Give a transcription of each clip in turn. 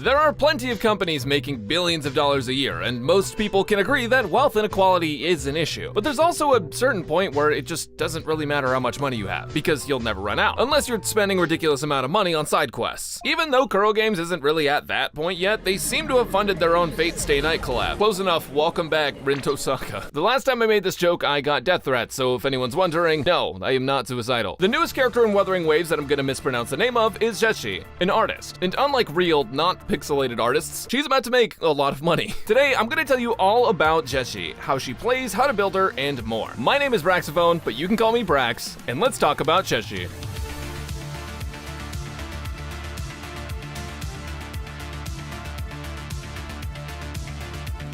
There are plenty of companies making billions of dollars a year, and most people can agree that wealth inequality is an issue. But there's also a certain point where it just doesn't really matter how much money you have, because you'll never run out, unless you're spending a ridiculous amount of money on side quests. Even though Kuro Games isn't really at that point yet, they seem to have funded their own Fate Stay Night collab. Close enough, welcome back, Rinto Saka. The last time I made this joke, I got death threats, so if anyone's wondering, no, I am not suicidal. The newest character in Wuthering Waves that I'm gonna mispronounce the name of is Zhezhi, an artist. And unlike real, not pixelated artists, she's about to make a lot of money. Today, I'm gonna tell you all about Zhezhi, how she plays, how to build her, and more. My name is Braxophone, but you can call me Brax, and let's talk about Zhezhi.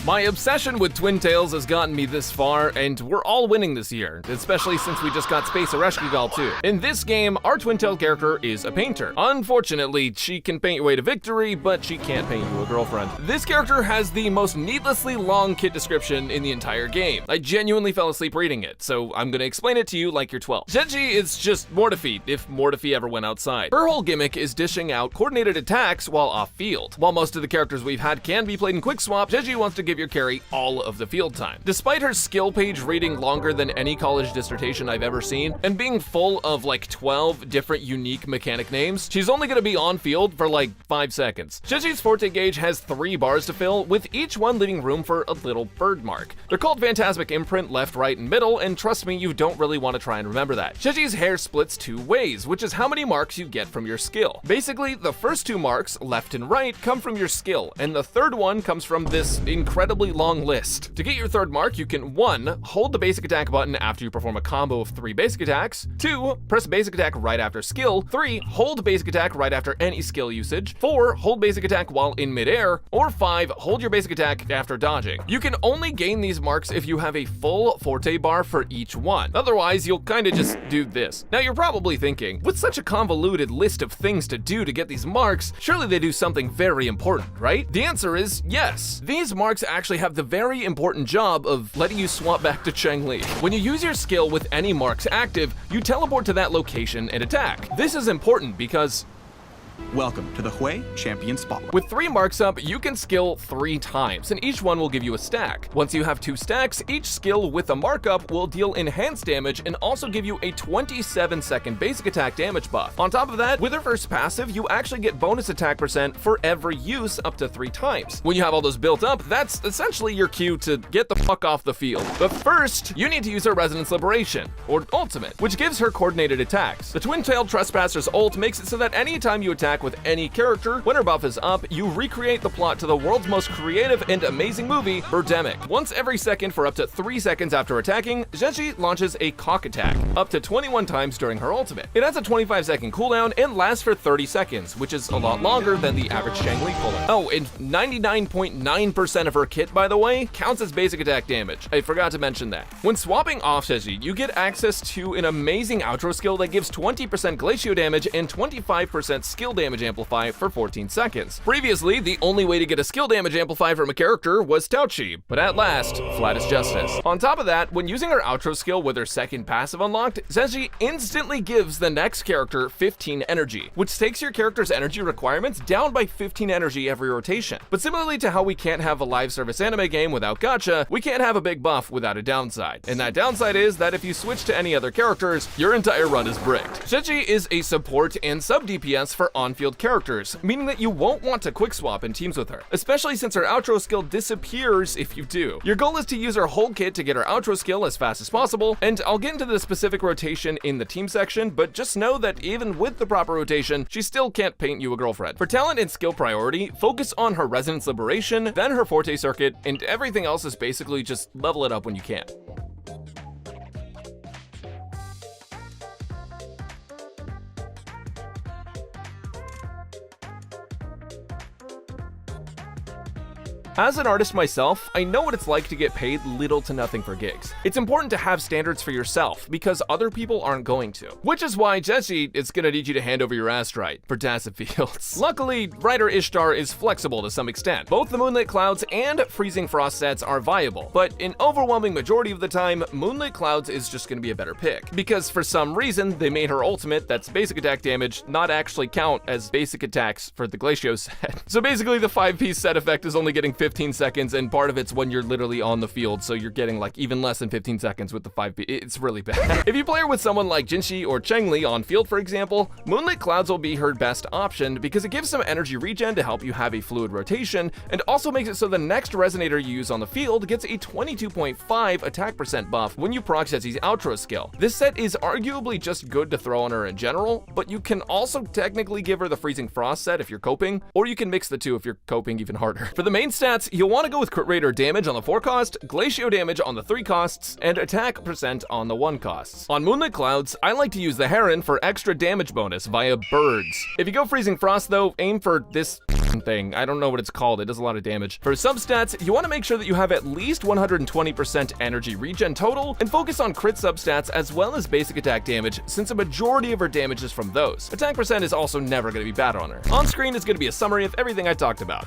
My obsession with Twin Tails has gotten me this far, and we're all winning this year, especially since we just got Space Ereshkigal too. In this game, our Twin Tail character is a painter. Unfortunately, she can paint your way to victory, but she can't paint you a girlfriend. This character has the most needlessly long kit description in the entire game. I genuinely fell asleep reading it, so I'm gonna explain it to you like you're 12. Zhezhi is just Mortefi, if Mortefi ever went outside. Her whole gimmick is dishing out coordinated attacks while off-field. While most of the characters we've had can be played in quick swap, Zhezhi wants to give your carry all of the field time. Despite her skill page reading longer than any college dissertation I've ever seen, and being full of like 12 different unique mechanic names, she's only gonna be on field for like 5 seconds. Zhezhi's Forte gauge has 3 bars to fill, with each one leaving room for a little bird mark. They're called Phantasmic Imprint left, right, and middle, and trust me, you don't really want to try and remember that. Zhezhi's hair splits 2 ways, which is how many marks you get from your skill. Basically, the first 2 marks, left and right, come from your skill, and the third one comes from this incredibly long list. To get your third mark, you can 1. Hold the basic attack button after you perform a combo of 3 basic attacks, 2. Press basic attack right after skill, 3. Hold basic attack right after any skill usage, 4. Hold basic attack while in midair, or 5. Hold your basic attack after dodging. You can only gain these marks if you have a full Forte bar for each one. Otherwise, you'll kinda just do this. Now you're probably thinking, with such a convoluted list of things to do to get these marks, surely they do something very important, right? The answer is yes. These marks actually have the very important job of letting you swap back to Cheng-Li. When you use your skill with any marks active, you teleport to that location and attack. This is important because welcome to the Hui Champion Spotlight. with 3 marks up, you can skill 3 times, and each one will give you a stack. Once you have 2 stacks, each skill with a markup will deal enhanced damage and also give you a 27-second basic attack damage buff. On top of that, with her first passive, you actually get bonus attack percent for every use up to 3 times. When you have all those built up, that's essentially your cue to get the fuck off the field. But first, you need to use her Resonance Liberation, or Ultimate, which gives her coordinated attacks. The Twin-Tailed Trespasser's ult makes it so that anytime you attack with any character, when her buff is up, you recreate the plot to the world's most creative and amazing movie, Birdemic. Once every second for up to 3 seconds after attacking, Zhezhi launches a cock attack, up to 21 times during her ultimate. It has a 25-second cooldown and lasts for 30 seconds, which is a lot longer than the average Cheng-Li pull-in. Oh, and 99.9% of her kit, by the way, counts as basic attack damage. I forgot to mention that. When swapping off Zhezhi, you get access to an amazing outro skill that gives 20% Glacio damage and 25% skill damage amplify for 14 seconds. Previously, the only way to get a skill damage amplify from a character was Tauchi, but at last, flat is justice. On top of that, when using her outro skill with her second passive unlocked, Zhezhi instantly gives the next character 15 energy, which takes your character's energy requirements down by 15 energy every rotation. But similarly to how we can't have a live service anime game without gacha, we can't have a big buff without a downside. And that downside is that if you switch to any other characters, your entire run is bricked. Zhezhi is a support and sub-DPS for on-field characters, meaning that you won't want to quick swap in teams with her, especially since her outro skill disappears if you do. Your goal is to use her whole kit to get her outro skill as fast as possible, and I'll get into the specific rotation in the team section, but just know that even with the proper rotation, she still can't paint you a girlfriend. For talent and skill priority, focus on her Resonance Liberation, then her Forte circuit, and everything else is basically just level it up when you can. As an artist myself, I know what it's like to get paid little to nothing for gigs. It's important to have standards for yourself because other people aren't going to. Which is why Zhezhi is gonna need you to hand over your astrite for tacit fields. Luckily, Writer Ishtar is flexible to some extent. Both the Moonlit Clouds and Freezing Frost sets are viable, but in overwhelming majority of the time, Moonlit Clouds is just gonna be a better pick. Because for some reason, they made her ultimate, that's basic attack damage, not actually count as basic attacks for the Glacio set. So basically the 5-piece set effect is only getting 15 seconds, and part of it's when you're literally on the field, so you're getting like even less than 15 seconds with the 5-piece. It's really bad. If you play her with someone like Jinshi or Chengli on field, for example, Moonlit Clouds will be her best option because it gives some energy regen to help you have a fluid rotation, and also makes it so the next resonator you use on the field gets a 22.5 attack percent buff when you proc Zhezhi's outro skill. This set is arguably just good to throw on her in general, but you can also technically give her the Freezing Frost set if you're coping, or you can mix the two if you're coping even harder. For the main stats, you'll want to go with crit rate or damage on the 4 cost, Glacio damage on the 3 costs, and attack percent on the 1 costs. On Moonlit Clouds, I like to use the Heron for extra damage bonus via birds. If you go Freezing Frost though, aim for this thing. I don't know what it's called, it does a lot of damage. For substats, you want to make sure that you have at least 120% energy regen total, and focus on crit substats as well as basic attack damage, since a majority of her damage is from those. Attack percent is also never going to be bad on her. On screen is going to be a summary of everything I talked about.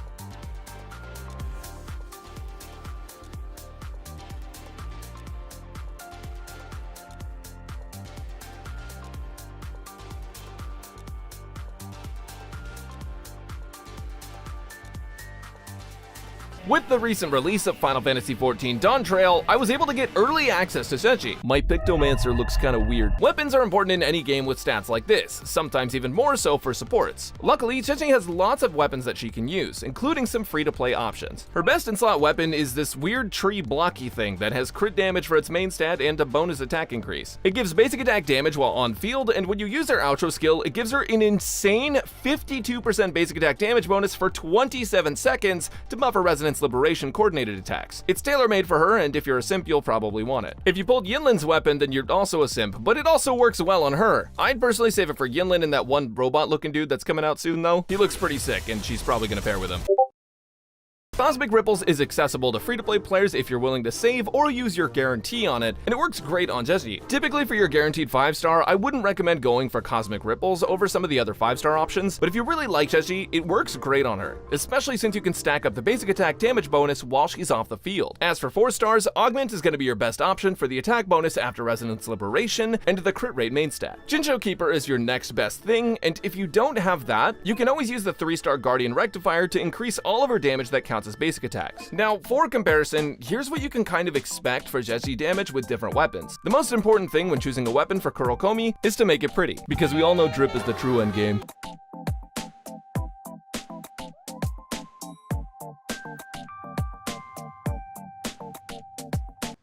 With the recent release of Final Fantasy XIV Dawn Trail, I was able to get early access to Zhezhi. My Pictomancer looks kinda weird. Weapons are important in any game with stats like this, sometimes even more so for supports. Luckily, Zhezhi has lots of weapons that she can use, including some free-to-play options. Her best in-slot weapon is this weird tree blocky thing that has crit damage for its main stat and a bonus attack increase. It gives basic attack damage while on field, and when you use her outro skill, it gives her an insane 52% basic attack damage bonus for 27 seconds to buff her Resonance Liberation coordinated attacks. It's tailor-made for her, and if you're a simp, you'll probably want it. If you pulled Yinlin's weapon, then you're also a simp, but it also works well on her. I'd personally save it for Yinlin and that one robot-looking dude that's coming out soon, though. He looks pretty sick, and she's probably gonna pair with him. Cosmic Ripples is accessible to free-to-play players if you're willing to save or use your guarantee on it, and it works great on Zhezhi. Typically for your guaranteed 5-star, I wouldn't recommend going for Cosmic Ripples over some of the other 5-star options, but if you really like Zhezhi, it works great on her, especially since you can stack up the basic attack damage bonus while she's off the field. As for 4 stars, Augment is going to be your best option for the attack bonus after Resonance Liberation and the crit rate main stat. Jincho Keeper is your next best thing, and if you don't have that, you can always use the 3-star Guardian Rectifier to increase all of her damage that counts as basic attacks. Now, for comparison, here's what you can kind of expect for Zhezhi damage with different weapons. The most important thing when choosing a weapon for Kurokomi is to make it pretty, because we all know drip is the true endgame.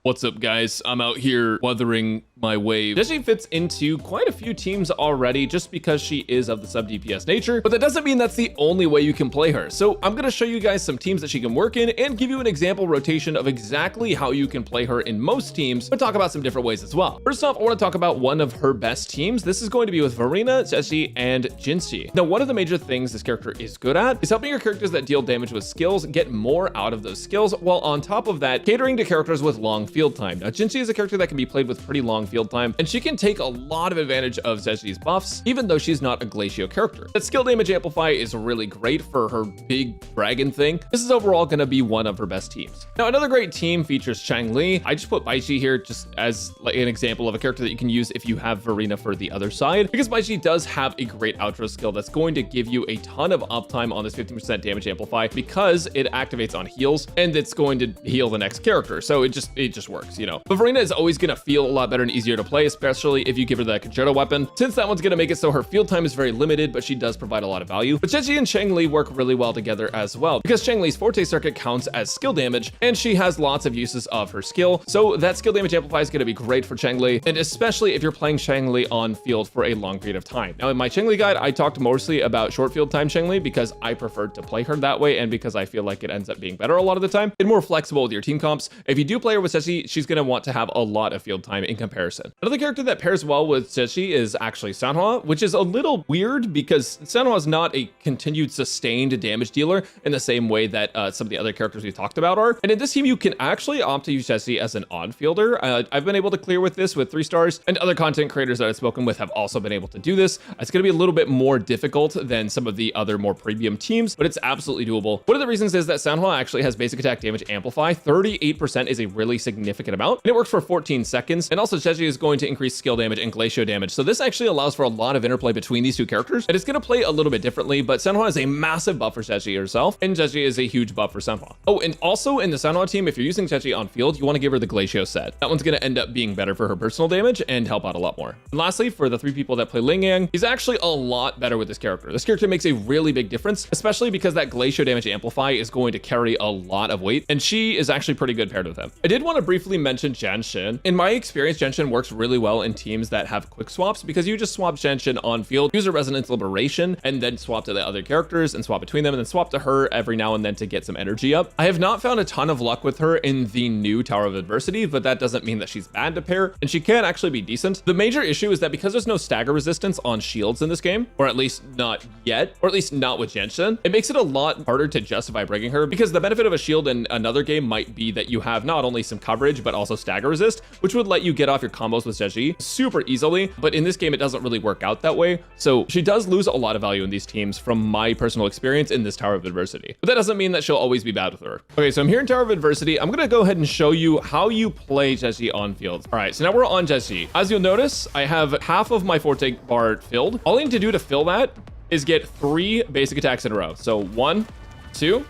What's up, guys? I'm out here wuthering my wave. Zhezhi fits into quite a few teams already just because she is of the sub-DPS nature, but that doesn't mean that's the only way you can play her. So I'm gonna show you guys some teams that she can work in and give you an example rotation of exactly how you can play her in most teams, but talk about some different ways as well. First off, I wanna talk about one of her best teams. This is going to be with Verena, Zhezhi, and Jinshi. Now, one of the major things this character is good at is helping your characters that deal damage with skills get more out of those skills, while on top of that, catering to characters with long field time. Now, Jinshi is a character that can be played with pretty long field time, and she can take a lot of advantage of Zhezhi's buffs, even though she's not a Glacio character. That skill damage amplify is really great for her big dragon thing. This is overall gonna be one of her best teams. Now, another great team features Changli. I just put Baishi here just as like an example of a character that you can use if you have Verena for the other side, because Baishi does have a great outro skill that's going to give you a ton of uptime on this 15% damage amplify because it activates on heals, and it's going to heal the next character. So it just works, you know. But Verena is always gonna feel a lot better and easier to play, especially if you give her the Concerto weapon, since that one's gonna make it so her field time is very limited, but she does provide a lot of value. But Zhezhi and Changli work really well together as well, because Changli's Forte Circuit counts as skill damage, and she has lots of uses of her skill, so that skill damage amplify is gonna be great for Changli, and especially if you're playing Changli on field for a long period of time. Now, in my Changli guide, I talked mostly about short field time Changli because I preferred to play her that way, and because I feel like it ends up being better a lot of the time, and more flexible with your team comps. If you do play her with Zhezhi, she's gonna want to have a lot of field time in comparison comparison. Another character that pairs well with Zhezhi is actually Sanhua, which is a little weird because Sanhua is not a continued sustained damage dealer in the same way that some of the other characters we've talked about are. And in this team, you can actually opt to use Zhezhi as an on-fielder. I've been able to clear with this with 3 stars, and other content creators that I've spoken with have also been able to do this. It's going to be a little bit more difficult than some of the other more premium teams, but it's absolutely doable. One of the reasons is that Sanhua actually has basic attack damage amplify. 38% is a really significant amount, and it works for 14 seconds. And also Zhezhi is going to increase skill damage and glacio damage. So this actually allows for a lot of interplay between these two characters, and it's going to play a little bit differently, but Sanhua is a massive buff for Zhezhi herself, and Zhezhi is a huge buff for Sanhua. Oh, and also in the Sanhua team, if you're using Zhezhi on field, you want to give her the glacio set. That one's going to end up being better for her personal damage and help out a lot more. And lastly, for the 3 people that play Ling Yang, he's actually a lot better with this character. This character makes a really big difference, especially because that glacio damage amplify is going to carry a lot of weight, and she is actually pretty good paired with him. I did want to briefly mention Genshin. In my experience, Genshin works really well in teams that have quick swaps because you just swap Genshin on field, use a Resonance Liberation, and then swap to the other characters and swap between them, and then swap to her every now and then to get some energy up. I have not found a ton of luck with her in the new Tower of Adversity, but that doesn't mean that she's bad to pair, and she can actually be decent. The major issue is that because there's no stagger resistance on shields in this game, or at least not yet, or at least not with Genshin, it makes it a lot harder to justify bringing her, because the benefit of a shield in another game might be that you have not only some coverage, but also stagger resist, which would let you get off your combos with Zhezhi super easily, but in this game, it doesn't really work out that way. So she does lose a lot of value in these teams from my personal experience in this Tower of Adversity, but that doesn't mean that she'll always be bad with her. Okay, so I'm here in Tower of Adversity. I'm gonna go ahead and show you how you play Zhezhi on field. All right, so now we're on Zhezhi. As you'll notice, I have half of my Forte bar filled. All I need to do to fill that is get 3 basic attacks in a row. So 1, 2,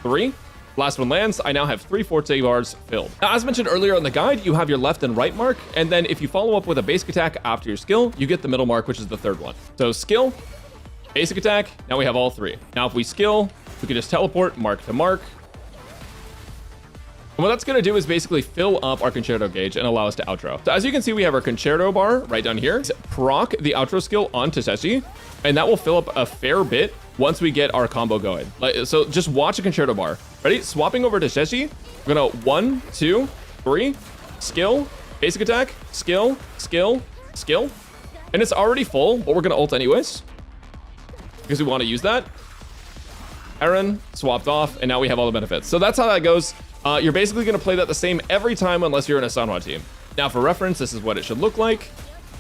3. Last one lands. I now have 3 Forte bars filled. Now, as mentioned earlier on the guide, you have your left and right mark, and then if you follow up with a basic attack after your skill, you get the middle mark, which is the 3rd one. So skill, basic attack, now we have all 3. Now if we skill, we can just teleport mark to mark. And what that's going to do is basically fill up our Concerto gauge and allow us to outro. So as you can see, we have our Concerto bar right down here. Proc the outro skill onto Zhezhi, and that will fill up a fair bit once we get our combo going. So just watch a Concerto bar. Ready? Swapping over to Zhezhi. We're going to 1, 2, 3, skill, basic attack, skill, skill, skill. And it's already full, but we're going to ult anyways, because we want to use that. Aaron swapped off, and now we have all the benefits. So that's how that goes. You're basically going to play that the same every time unless you're in a Sanhua team. Now for reference, this is what it should look like.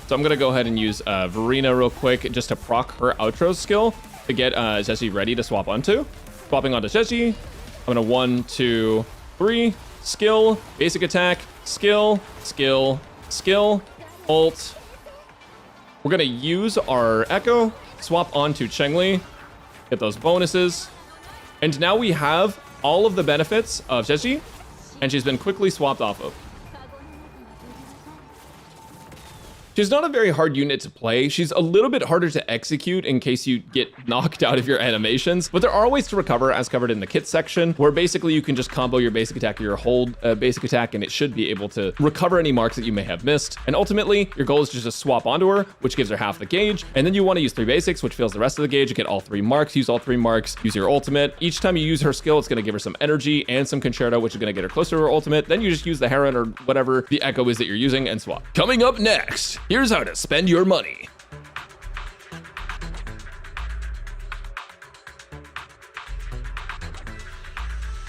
So I'm going to go ahead and use Verena real quick just to proc her outro skill to get Zhezhi ready to swap onto. Swapping onto Zhezhi. I'm going to 1, 2, 3, skill, basic attack, skill, skill, skill, ult. We're going to use our Echo, swap onto Chengli, get those bonuses. And now we have all of the benefits of Zhezhi, and she's been quickly swapped off of. She's not a very hard unit to play. She's a little bit harder to execute in case you get knocked out of your animations, but there are ways to recover, as covered in the kit section, where basically you can just combo your basic attack or your hold basic attack, and it should be able to recover any marks that you may have missed. And ultimately, your goal is just to swap onto her, which gives her half the gauge, and then you want to use 3 basics, which fills the rest of the gauge. You get all 3 marks, use all 3 marks, use your ultimate. Each time you use her skill, it's going to give her some energy and some Concerto, which is going to get her closer to her ultimate. Then you just use the Heron or whatever the Echo is that you're using and swap. Coming up next, here's how to spend your money.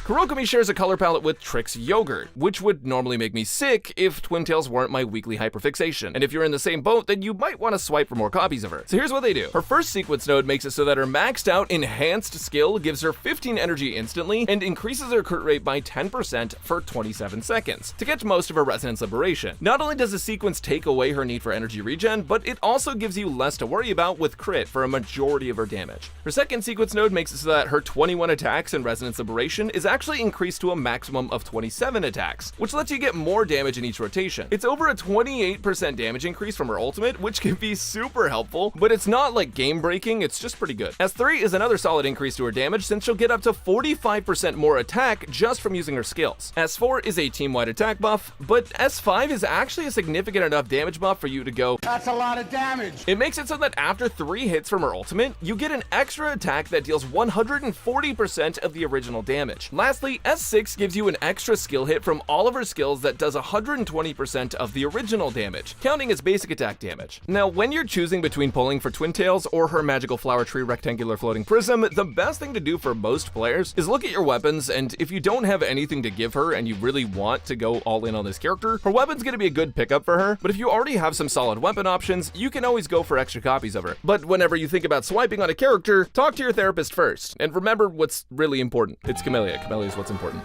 Kurokumi shares a color palette with Trix Yogurt, which would normally make me sick if Twin Tails weren't my weekly hyperfixation. And if you're in the same boat, then you might want to swipe for more copies of her. So here's what they do. Her first sequence node makes it so that her maxed out enhanced skill gives her 15 energy instantly and increases her crit rate by 10% for 27 seconds to get most of her Resonance Liberation. Not only does the sequence take away her need for energy regen, but it also gives you less to worry about with crit for a majority of her damage. Her second sequence node makes it so that her 21 attacks and Resonance Liberation is actually increased to a maximum of 27 attacks, which lets you get more damage in each rotation. It's over a 28% damage increase from her ultimate, which can be super helpful, but it's not like game breaking, it's just pretty good. S3 is another solid increase to her damage since she'll get up to 45% more attack just from using her skills. S4 is a team-wide attack buff, but S5 is actually a significant enough damage buff for you to go, "That's a lot of damage." It makes it so that after 3 hits from her ultimate, you get an extra attack that deals 140% of the original damage. Last Lastly, S6 gives you an extra skill hit from all of her skills that does 120% of the original damage, counting as basic attack damage. Now, when you're choosing between pulling for Twin Tails or her magical flower tree rectangular floating prism, the best thing to do for most players is look at your weapons, and if you don't have anything to give her and you really want to go all in on this character, her weapon's gonna be a good pickup for her. But if you already have some solid weapon options, you can always go for extra copies of her. But whenever you think about swiping on a character, talk to your therapist first. And remember what's really important. It's Camellia. Camellia is what's important.